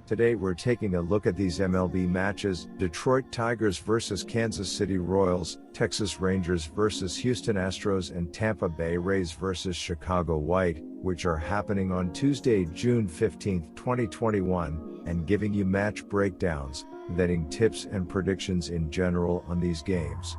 Today we're taking a look at these MLB matches: Detroit Tigers vs Kansas City Royals, Texas Rangers vs Houston Astros, and Tampa Bay Rays vs Chicago White, which are happening on Tuesday, June 15, 2021, and giving you match breakdowns, betting tips and predictions in general on these games.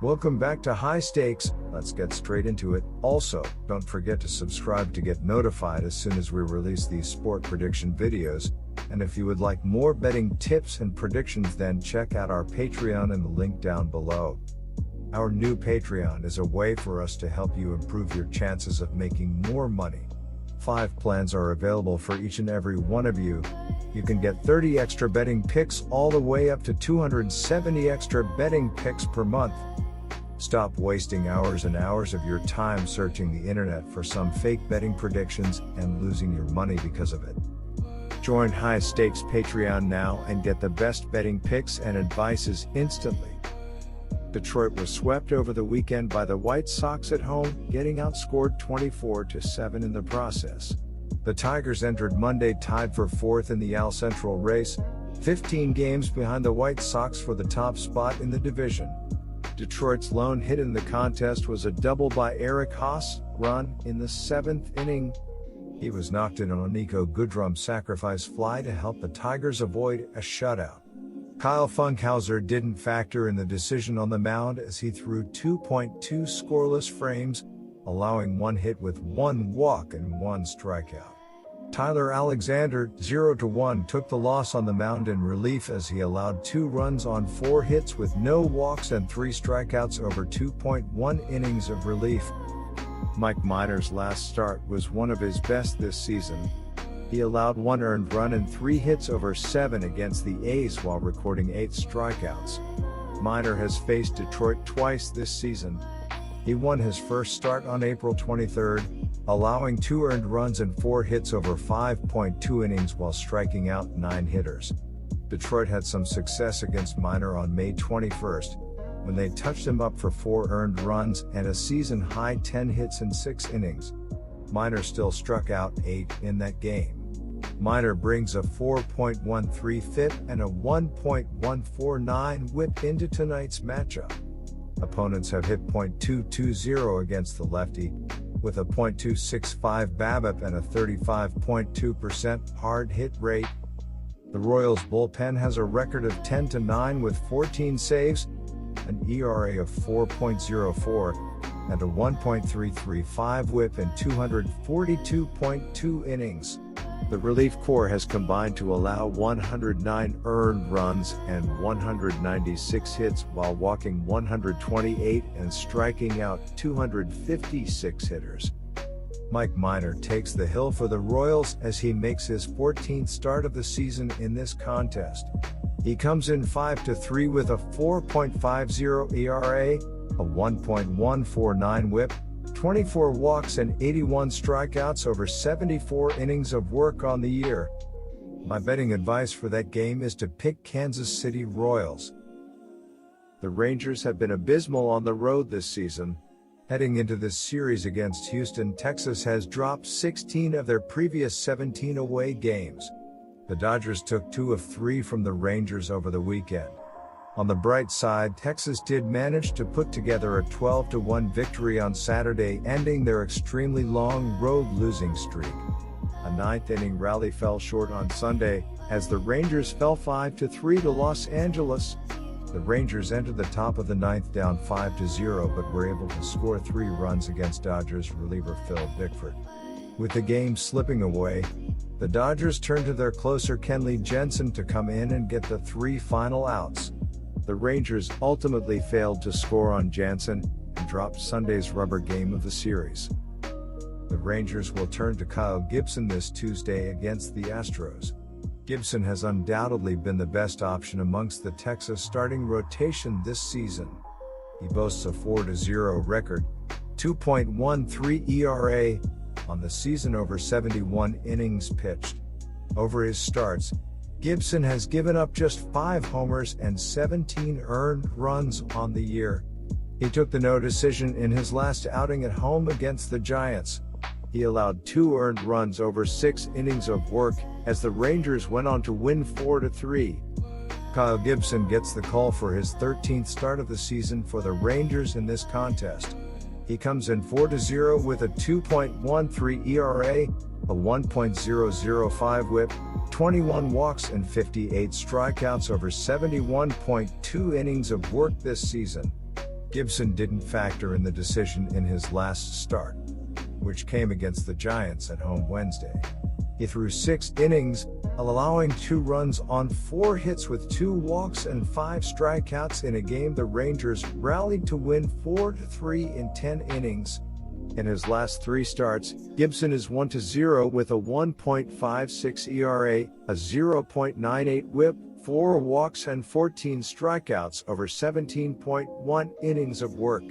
Welcome back to High Stakes. Let's get straight into it. Also, don't forget to subscribe to get notified as soon as we release these sport prediction videos. And if you would like more betting tips and predictions, then check out our Patreon in the link down below. Our new Patreon is a way for us to help you improve your chances of making more money. 5 plans are available for each and every one of you. You can get 30 extra betting picks all the way up to 270 extra betting picks per month. Stop wasting hours and hours of your time searching the internet for some fake betting predictions and losing your money because of it. Join High Stakes Patreon now and get the best betting picks and advices instantly. Detroit was swept over the weekend by the White Sox at home, getting outscored 24-7 in the process. The Tigers entered Monday tied for 4th in the AL Central race, 15 games behind the White Sox for the top spot in the division. Detroit's lone hit in the contest was a double by Eric Haas, run in the 7th inning. He was knocked in on a Nico Goodrum sacrifice fly to help the Tigers avoid a shutout. Kyle Funkhouser didn't factor in the decision on the mound as he threw 2.2 scoreless frames, allowing 1 hit with 1 walk and 1 strikeout. Tyler Alexander, 0-1, took the loss on the mound in relief as he allowed 2 runs on 4 hits with no walks and 3 strikeouts over 2.1 innings of relief. Mike Minor's last start was one of his best this season. He allowed 1 earned run and 3 hits over 7 against the A's while recording 8 strikeouts. Minor has faced Detroit twice this season. He won his first start on April 23, allowing 2 earned runs and 4 hits over 5.2 innings while striking out 9 hitters. Detroit had some success against Minor on May 21, when they touched him up for 4 earned runs and a season-high 10 hits in 6 innings. Minor still struck out 8 in that game. Minor brings a 4.13 FIP and a 1.149 WHIP into tonight's matchup. Opponents have hit .220 against the lefty, with a .265 BABIP and a 35.2% hard hit rate. The Royals bullpen has a record of 10-9 with 14 saves, an ERA of 4.04, and a 1.335 WHIP in 242.2 innings. The relief corps has combined to allow 109 earned runs and 196 hits while walking 128 and striking out 256 hitters. Mike Minor takes the hill for the Royals as he makes his 14th start of the season in this contest. He comes in 5-3 with a 4.50 ERA, a 1.149 WHIP, 24 walks and 81 strikeouts over 74 innings of work on the year. My betting advice for that game is to pick Kansas City Royals. The Rangers have been abysmal on the road this season. Heading into this series against Houston, Texas has dropped 16 of their previous 17 away games. The Dodgers took 2 of 3 from the Rangers over the weekend. On the bright side, Texas did manage to put together a 12-1 victory on Saturday, ending their extremely long road losing streak. A 9th-inning rally fell short on Sunday, as the Rangers fell 5-3 to Los Angeles. The Rangers entered the top of the 9th down 5-0 but were able to score 3 runs against Dodgers reliever Phil Bickford. With the game slipping away, the Dodgers turned to their closer Kenley Jensen to come in and get the 3 final outs. The Rangers ultimately failed to score on Jansen and dropped Sunday's rubber game of the series. The Rangers will turn to Kyle Gibson this Tuesday against the Astros. Gibson has undoubtedly been the best option amongst the Texas starting rotation this season. He boasts a 4-0 record, 2.13 ERA, on the season over 71 innings pitched. Over his starts, Gibson has given up just 5 homers and 17 earned runs on the year. He took the no decision in his last outing at home against the Giants. He allowed 2 earned runs over 6 innings of work, as the Rangers went on to win 4-3. Kyle Gibson gets the call for his 13th start of the season for the Rangers in this contest. He comes in 4-0 with a 2.13 ERA, a 1.005 whip, 21 walks and 58 strikeouts over 71.2 innings of work this season. Gibson didn't factor in the decision in his last start, which came against the Giants at home Wednesday. He threw 6 innings, allowing 2 runs on 4 hits with 2 walks and 5 strikeouts in a game the Rangers rallied to win 4-3 in 10 innings. In his last 3 starts, Gibson is 1-0 with a 1.56 ERA, a 0.98 whip, 4 walks and 14 strikeouts over 17.1 innings of work.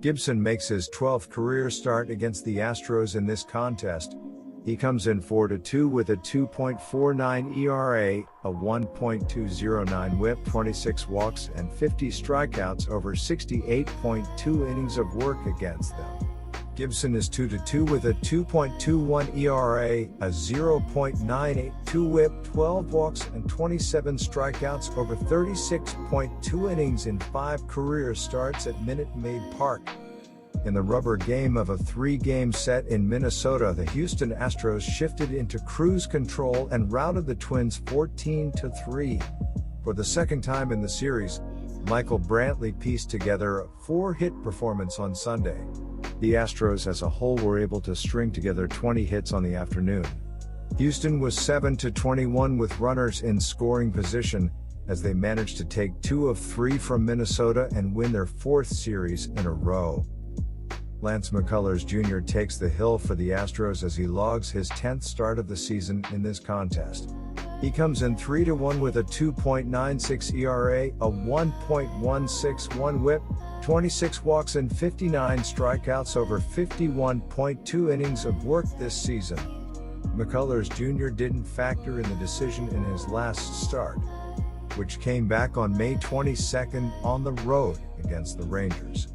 Gibson makes his 12th career start against the Astros in this contest. He comes in 4-2 with a 2.49 ERA, a 1.209 whip, 26 walks and 50 strikeouts over 68.2 innings of work against them. Gibson is 2-2 with a 2.21 ERA, a 0.982 whip, 12 walks and 27 strikeouts over 36.2 innings in 5 career starts at Minute Maid Park. In the rubber game of a 3-game set in Minnesota, the Houston Astros shifted into cruise control and routed the Twins 14-3. For the second time in the series, Michael Brantley pieced together a 4-hit performance on Sunday. The Astros as a whole were able to string together 20 hits on the afternoon. Houston was 7-21 with runners in scoring position, as they managed to take 2 of 3 from Minnesota and win their 4th series in a row. Lance McCullers Jr. takes the hill for the Astros as he logs his 10th start of the season in this contest. He comes in 3-1 with a 2.96 ERA, a 1.161 whip, 26 walks and 59 strikeouts over 51.2 innings of work this season. McCullers Jr. didn't factor in the decision in his last start, which came back on May 22 on the road against the Rangers.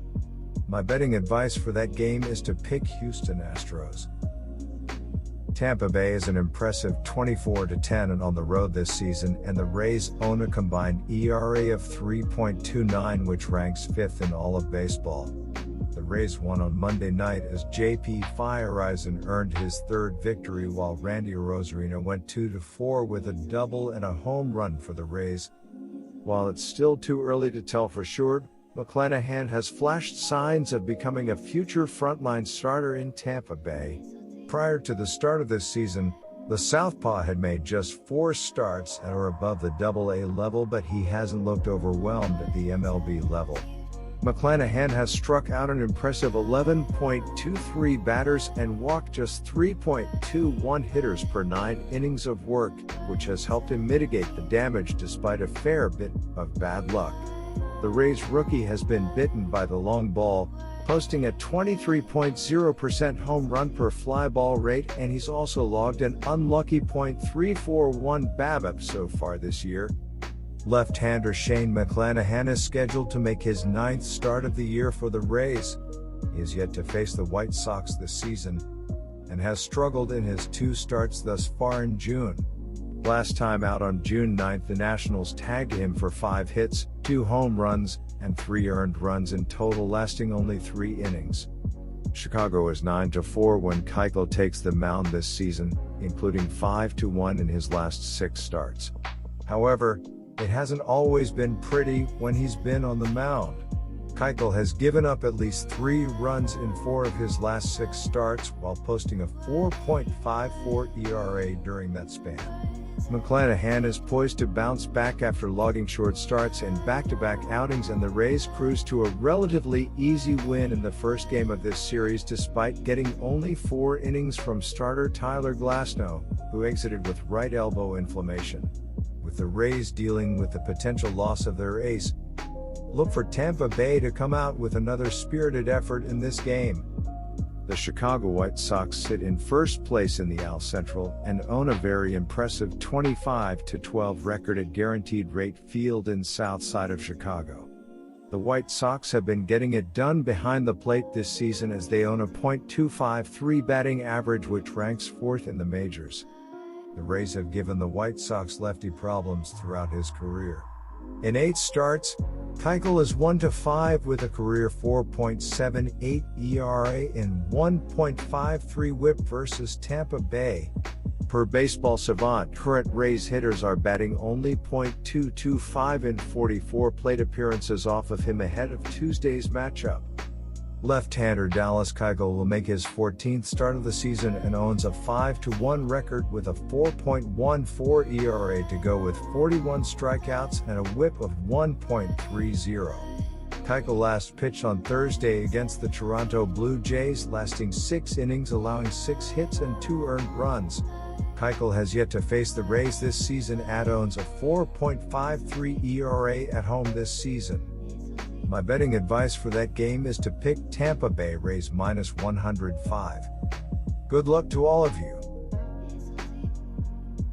My betting advice for that game is to pick Houston Astros. Tampa Bay is an impressive 24-10 and on the road this season, and the Rays own a combined ERA of 3.29, which ranks 5th in all of baseball. The Rays won on Monday night as J.P. Feyereisen earned his 3rd victory, while Randy Arozarena went 2-4 with a double and a home run for the Rays. While it's still too early to tell for sure, McClanahan has flashed signs of becoming a future frontline starter in Tampa Bay. Prior to the start of this season, the Southpaw had made just 4 starts and are above the AA level, but he hasn't looked overwhelmed at the MLB level. McClanahan has struck out an impressive 11.23 batters and walked just 3.21 hitters per 9 innings of work, which has helped him mitigate the damage despite a fair bit of bad luck. The Rays rookie has been bitten by the long ball, posting a 23.0% home run per fly ball rate, and he's also logged an unlucky .341 BABIP so far this year. Left-hander Shane McClanahan is scheduled to make his 9th start of the year for the Rays. He is yet to face the White Sox this season, and has struggled in his 2 starts thus far in June. Last time out on June 9th, the Nationals tagged him for 5 hits, 2 home runs, and 3 earned runs in total, lasting only 3 innings. Chicago is 9-4 when Keuchel takes the mound this season, including 5-1 in his last 6 starts. However, it hasn't always been pretty when he's been on the mound. Keuchel has given up at least 3 runs in 4 of his last 6 starts, while posting a 4.54 ERA during that span. McClanahan is poised to bounce back after logging short starts in back-to-back outings, and the Rays cruise to a relatively easy win in the first game of this series despite getting only 4 innings from starter Tyler Glasnow, who exited with right elbow inflammation. With the Rays dealing with the potential loss of their ace, look for Tampa Bay to come out with another spirited effort in this game. The Chicago White Sox sit in first place in the AL Central and own a very impressive 25-12 record at Guaranteed Rate Field in south side of Chicago. The White Sox have been getting it done behind the plate this season as they own a .253 batting average, which ranks fourth in the majors. The Rays have given the White Sox lefty problems throughout his career. In 8 starts, Keuchel is 1-5 with a career 4.78 ERA and 1.53 WHIP versus Tampa Bay. Per Baseball Savant, current Rays hitters are batting only .225 in 44 plate appearances off of him ahead of Tuesday's matchup. Left-hander Dallas Keuchel will make his 14th start of the season and owns a 5-1 record with a 4.14 ERA to go with 41 strikeouts and a WHIP of 1.30. Keuchel last pitched on Thursday against the Toronto Blue Jays, lasting 6 innings, allowing 6 hits and 2 earned runs. Keuchel has yet to face the Rays this season and owns a 4.53 ERA at home this season. My betting advice for that game is to pick Tampa Bay Rays -105. Good luck to all of you.